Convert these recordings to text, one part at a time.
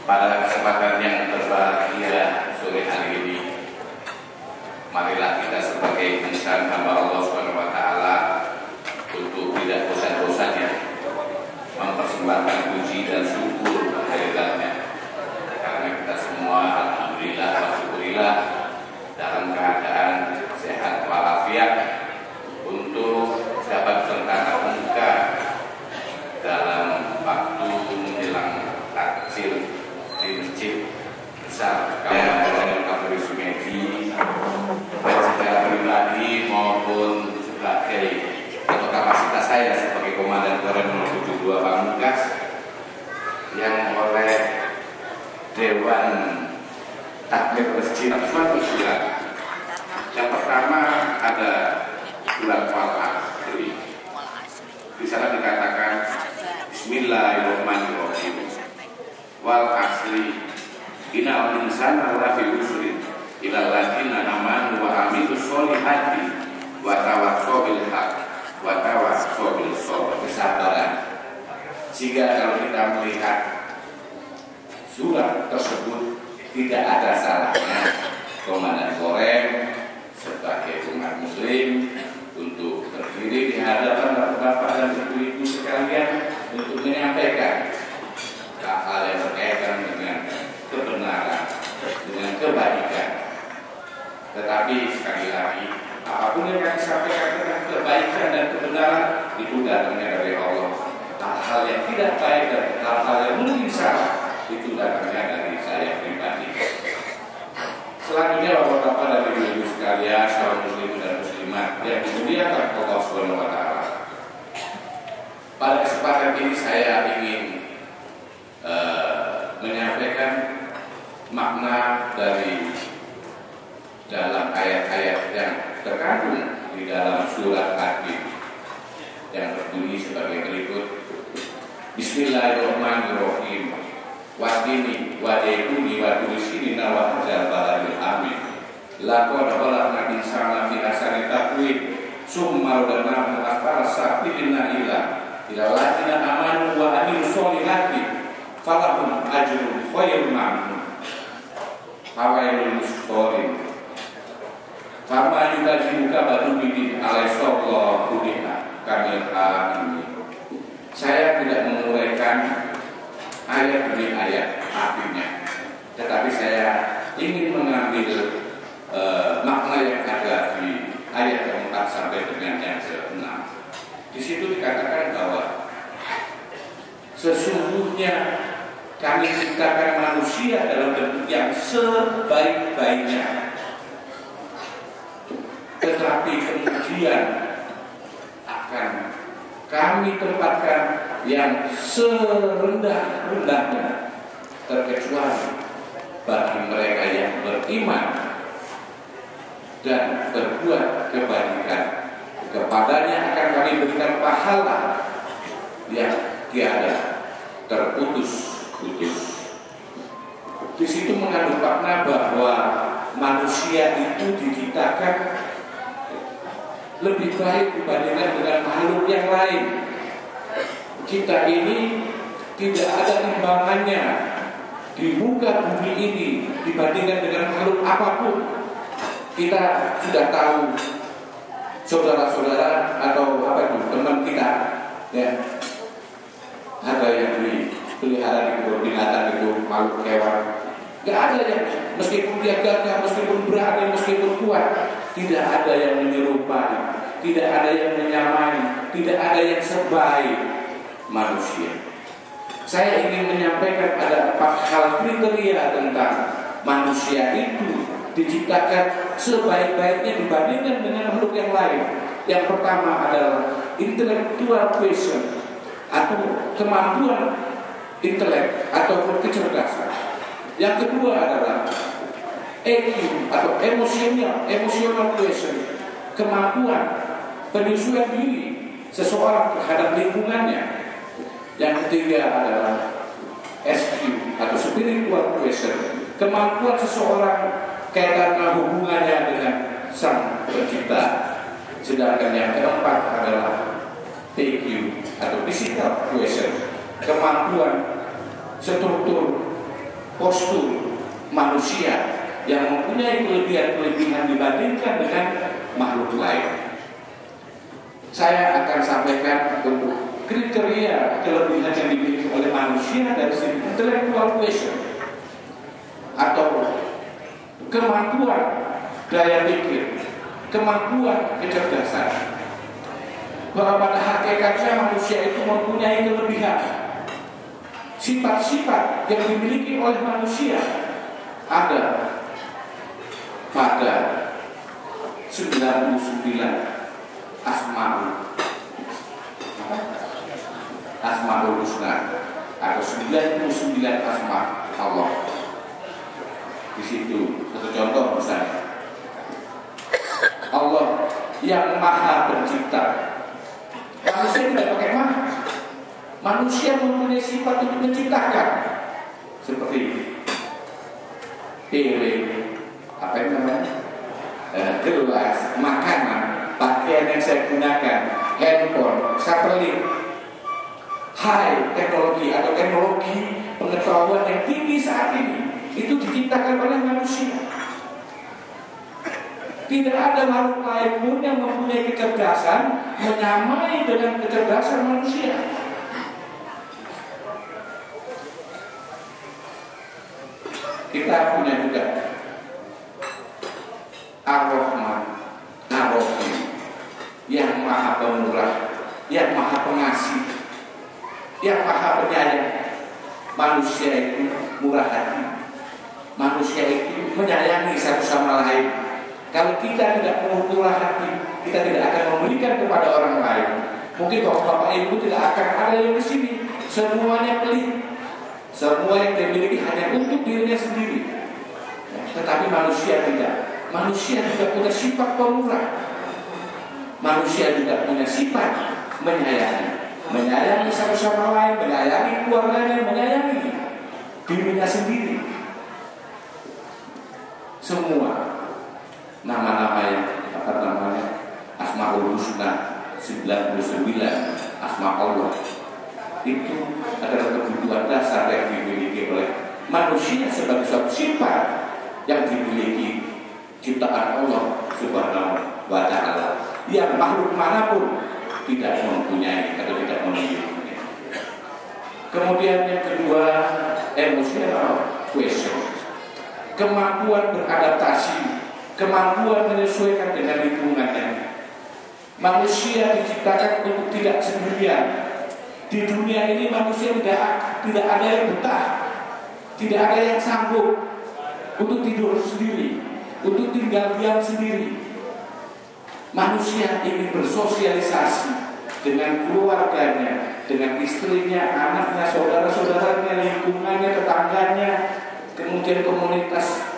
Pada kesempatan yang berbahagia sore hari ini, marilah kita sebagai insan hamba Allah Subhanahu wa taala untuk tidak bosan-bosannya mempersembahkan puji dan syukur kehadirannya. Karena kita semua alhamdulillah wa syukurillah dalam keadaan sehat walafiat untuk dapat bertatap muka dalam waktu menjelang takjil di masjid besar Kabupaten Kapolri Sumeji, baik secara pribadi maupun sebagai atau kapasitas saya sebagai Komandan Korem 072 Pamungkas yang oleh Dewan Takmir Masjid suatu surat. Yang pertama ada surat Al-Asr. Di sana dikatakan Bismillahirrahmanirrahim. Wal asri innal insana lafi khusr illa alladziina aamanu wa 'amilus sholihati wa tawassaw bil haqq wa tawassaw bis sabr. Kesabaran. Sehingga kalau kita melihat surat tersebut tidak ada salahnya Komandan Korem sebagai umat muslim untuk berdiri di hadapan bapak dan ibu-ibu sekalian untuk menyampaikan hal yang berkaitan dengan kebenaran, dengan kebaikan. Tetapi sekali lagi, apapun yang kami sampaikan tentang kebaikan dan kebenaran itu datangnya dari Allah. Hal-hal yang tidak baik dan hal-hal yang mungkin salah itu datangnya dari saya pribadi. Selanjutnya bapak-bapak dan ibu-ibu sekalian, kaum muslim dan muslimat yang dimuliakan Allah Subhanahu wa taala. Pada kesempatan ini saya ingin menyampaikan makna dari dalam ayat-ayat yang terkandung di dalam surat Hadid yang berbunyi sebagai berikut. Bismillahirrahmanirrahim. Wadini wadekuni wadulisini nawahajal baladil amin. Laqad khalaqnal insana fi ahsani taqwim summa radadnahu asfala safilina ila alladziina amanu wa 'amilus sholihati falahum ajrun ghairun mamnun. Fawailul muslimin. Fama yukadzibuka ba'du bidin alaihissallahu biha kamil alamin. Saya tidak menguraikan ayat demi ayat artinya, tetapi saya ingin mengambil makna yang ada di ayat keempat sampai dengan yang ke-6. Di situ dikatakan bahwa sesungguhnya kami ciptakan manusia dalam bentuk yang sebaik-baiknya, tetapi kemudian akan kami tempatkan yang serendah-rendahnya, terkecuali bagi mereka yang beriman dan berbuat kebaikan. Kepadanya akan kami berikan pahala yang tiada terputus-putus. Di situ mengandung makna bahwa manusia itu diciptakan lebih baik dibandingkan dengan makhluk yang lain. Kita ini tidak ada timbangannya di muka bumi ini dibandingkan dengan makhluk apapun. Kita sudah tahu saudara-saudara atau teman kita, ya, ada yang dipelihara di kebun binatang itu makhluk hewan. Gak ada yang meskipun dia gagah, meskipun berani, meskipun kuat, tidak ada yang menyerupai, tidak ada yang menyamai, tidak ada yang sebaik manusia. Saya ingin menyampaikan ada 4 hal kriteria tentang manusia itu diciptakan sebaik-baiknya dibandingkan dengan makhluk yang lain. Yang pertama adalah intellectual quotient atau kemampuan intelek atau kecerdasan. Yang kedua adalah EQ atau emotional quotient, kemampuan penyesuaian diri seseorang terhadap lingkungannya. Yang ketiga adalah SQ atau spiritual quotient, kemampuan seseorang kaitan hubungannya dengan Sang Pencipta. Sedangkan yang keempat adalah PQ atau physical quotient, kemampuan struktur postur manusia yang mempunyai kelebihan-kelebihan dibandingkan dengan makhluk lain. Saya akan sampaikan untuk kriteria kelebihan yang dimiliki oleh manusia dari segi intellectual quotient atau kemampuan daya pikir, kemampuan kecerdasan. Bahwa pada hakikatnya manusia itu mempunyai kelebihan. Sifat-sifat yang dimiliki oleh manusia ada pada 99 Asmaul Husna atau 99 asma Allah. Di situ satu contoh misalnya, Allah yang Maha Pencipta. Manusia tidak pakai maha. Manusia mempunyai sifat untuk menciptakan, seperti piring, apa yang namanya, gelas, makanan, pakaian yang saya gunakan, handphone, satelit, high teknologi atau teknologi pengetahuan yang tinggi saat ini itu diciptakan oleh manusia. Tidak ada makhluk lain pun yang mempunyai kecerdasan menyamai dengan kecerdasan manusia. Kita punya juga Ar-Rahman, Ar-Rahim, yang Maha Pemurah, yang Maha Pengasih, yang Maha Penyayang. Manusia itu murah hati, manusia itu menyayangi satu sama lain. Kalau kita tidak murah hati, kita tidak akan memberikan kepada orang lain. Mungkin bapak ibu tidak akan ada yang di sini. Semuanya pelit, semua yang dimiliki hanya untuk dirinya sendiri. Tetapi manusia tidak. Manusia juga punya sifat pemurah. Manusia juga punya sifat menyayangi. Menyayangi satu sama lain, menyayangi keluarganya, menyayangi dirinya sendiri. Semua nama-nama yang Asmaul Husna 99 asma Allah itu adalah kebutuhan dasar yang dimiliki oleh manusia sebagai suatu sifat yang dimiliki ciptaan Allah Subhanahu wa Ta'ala, yang makhluk manapun tidak mempunyai atau tidak memiliki. Kemudian yang kedua, emotional quotient, kemampuan beradaptasi, kemampuan menyesuaikan dengan lingkungannya. Manusia diciptakan untuk tidak sendirian. Di dunia ini manusia tidak ada yang betah, tidak ada yang sanggup untuk tidur sendiri, untuk tinggal diam sendiri. Manusia ingin bersosialisasi dengan keluarganya, dengan istrinya, anaknya, saudara-saudaranya, lingkungannya, tetangganya, kemudian komunitas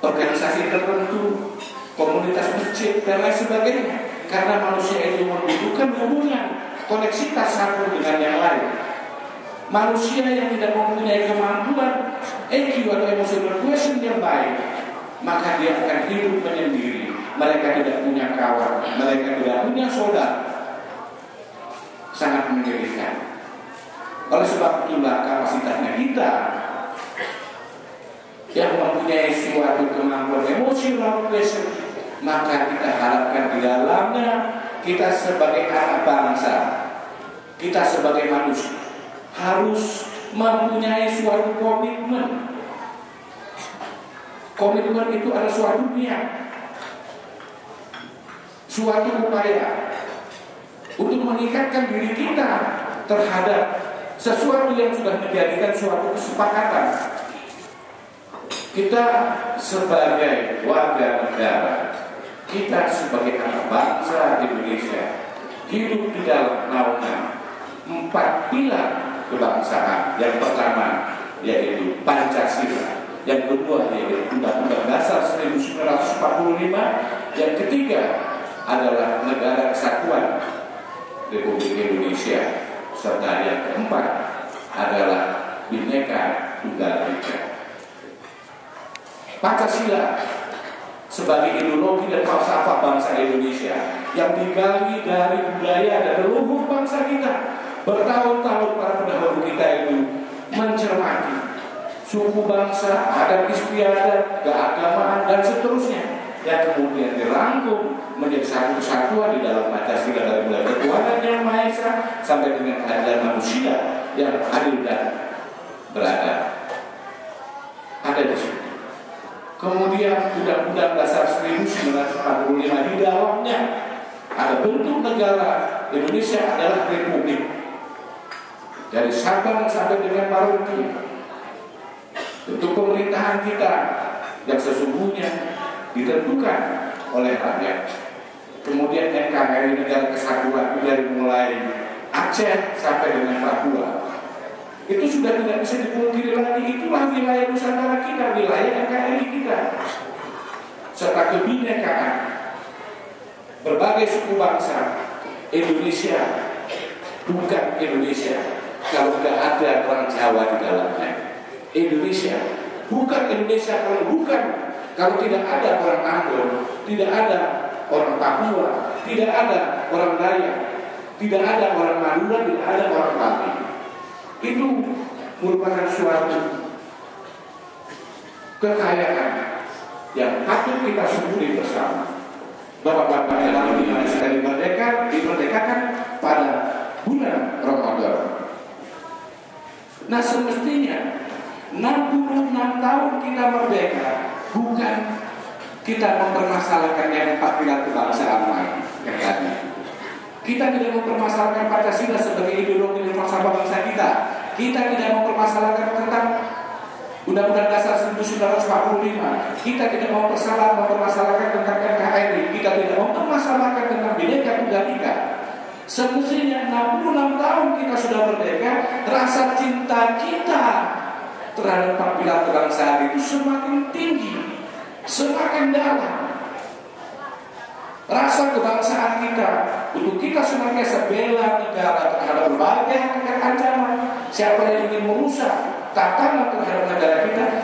organisasi tertentu, komunitas masjid dan lain sebagainya. Karena manusia itu membutuhkan hubungan, koneksitas satu dengan yang lain. Manusia yang tidak mempunyai kemampuan EQ atau emotional quotient yang baik, maka dia akan hidup menyendiri. Mereka tidak punya kawan, mereka tidak punya saudara. Sangat menyedihkan. Oleh sebab itulah kapasitasnya kita yang mempunyai suatu kemampuan emosional quotient, maka kita harapkan di dalamnya kita sebagai anak bangsa, kita sebagai manusia harus mempunyai suatu komitmen. Komitmen itu adalah suatu niat, suatu upaya untuk mengikatkan diri kita terhadap sesuatu yang sudah menjadikan suatu kesepakatan. Kita sebagai warga negara, kita sebagai anak bangsa Indonesia hidup di dalam naungan 4 pilar kebangsaan. Yang pertama yaitu Pancasila, yang kedua yaitu Undang-Undang Dasar 1945, yang ketiga adalah Negara Kesatuan Republik Indonesia, serta yang keempat adalah Bhinneka Tunggal Ika. Pancasila sebagai ideologi dan falsafah bangsa Indonesia yang digali dari budaya dan leluhur bangsa kita. Bertahun-tahun para pendahulu kita itu mencermati suku bangsa, adat istiadat, keagamaan, dan seterusnya yang kemudian dirangkum menjadi satu kesatuan di dalam Pancasila dari mulai Ketuhanan Yang Maha Esa sampai dengan keadilan manusia yang adil dan beradab. Ada di situ. Kemudian Undang-Undang Dasar 1945 di dalamnya ada bentuk negara Indonesia adalah republik dari Sabang sampai dengan Merauke. Bentuk pemerintahan kita yang sesungguhnya ditentukan oleh rakyat. Kemudian NKRI Negara Kesatuan dari mulai Aceh sampai dengan Papua itu sudah tidak bisa dipungkiri lagi, itulah wilayah Nusantara kita, wilayah NKRI kita, serta kebinekaan berbagai suku bangsa. Indonesia bukan Indonesia kalau tidak ada orang Jawa di dalamnya. Indonesia bukan Indonesia kalau tidak ada orang Ambon, tidak ada orang Papua, tidak ada orang Dayak, tidak ada orang Madura, tidak ada orang Bali. Itu merupakan suatu kekayaan yang patut kita syukuri bersama. Bapak-bapak yang sekali dimerdekakan pada bulan Ramadan. Nah, semestinya 66 tahun kita merdeka bukan kita mempermasalahkan yang 4 pilar kebangsaan yang tadi. Kita tidak mempermasalahkan Pancasila sebagai ideologi dan falsafah bangsa kita. Kita tidak mempermasalahkan tentang Undang-Undang Dasar 1945. Kita tidak mempermasalahkan tentang NKRI. Kita tidak mempermasalahkan tentang Bhinneka Tunggal Ika. Semestinya 66 tahun kita sudah merdeka, rasa cinta kita terhadap 4 pilar kebangsaan itu semakin tinggi, semakin dalam. Rasa kebangsaan kita untuk kita senantiasa bela negara terhadap berbagai ancaman. Siapa yang ingin merusak tatanan terhadap negara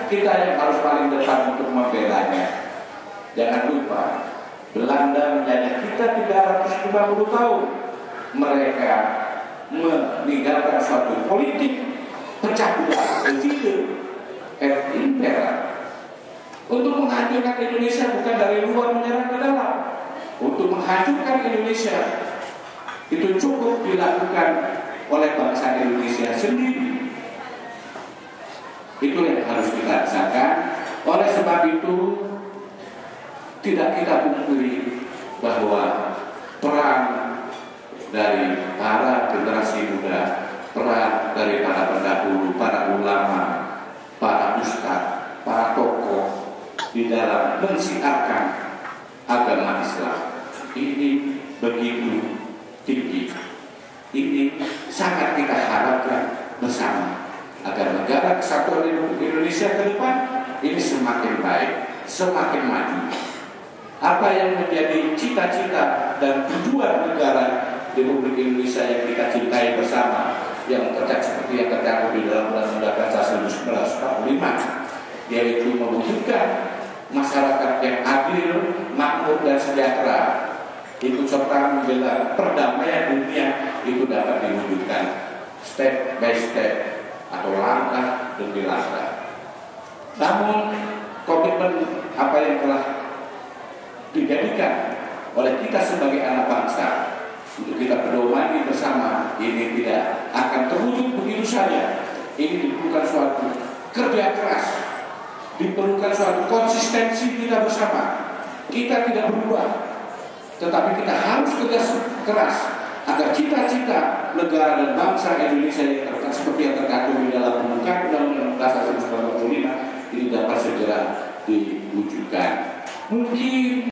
kita yang harus paling depan untuk membelanya. Jangan lupa, Belanda menjajah kita 350 tahun. Mereka meninggalkan suatu politik pecah belah, imperial, untuk menghancurkan Indonesia bukan dari luar menyerang ke dalam. Untuk menghancurkan Indonesia itu cukup dilakukan oleh bangsa Indonesia sendiri. Itu yang harus kita rasakan. Oleh sebab itu tidak kita pungkiri bahwa peran dari para generasi muda, peran dari para pendahulu, para ulama, para ustadz, para tokoh di dalam mensiarkan agama Islam ini begitu tinggi. Ini sangat kita harapkan bersama agar negara kesatuan Indonesia ke depan ini semakin baik, semakin maju. Apa yang menjadi cita-cita dan tujuan negara Republik Indonesia yang kita cintai bersama, yang seperti yang tercantum di dalam Undang-Undang Dasar 1945, yaitu mewujudkan masyarakat yang adil, makmur dan sejahtera, ikut serta membela perdamaian dunia, itu dapat diwujudkan step by step atau langkah demi langkah. Namun komitmen apa yang telah dijadikan oleh kita sebagai anak bangsa untuk kita pedomani bersama ini tidak akan terwujud begitu saja. Ini diperlukan suatu kerja keras, diperlukan suatu konsistensi kita bersama. Kita tidak berubah, tetapi kita harus kerja keras agar cita-cita negara dan bangsa Indonesia yang seperti yang terkandung di dalam pembukaan Undang-Undang Dasar 1945 ini dapat segera diwujudkan. Mungkin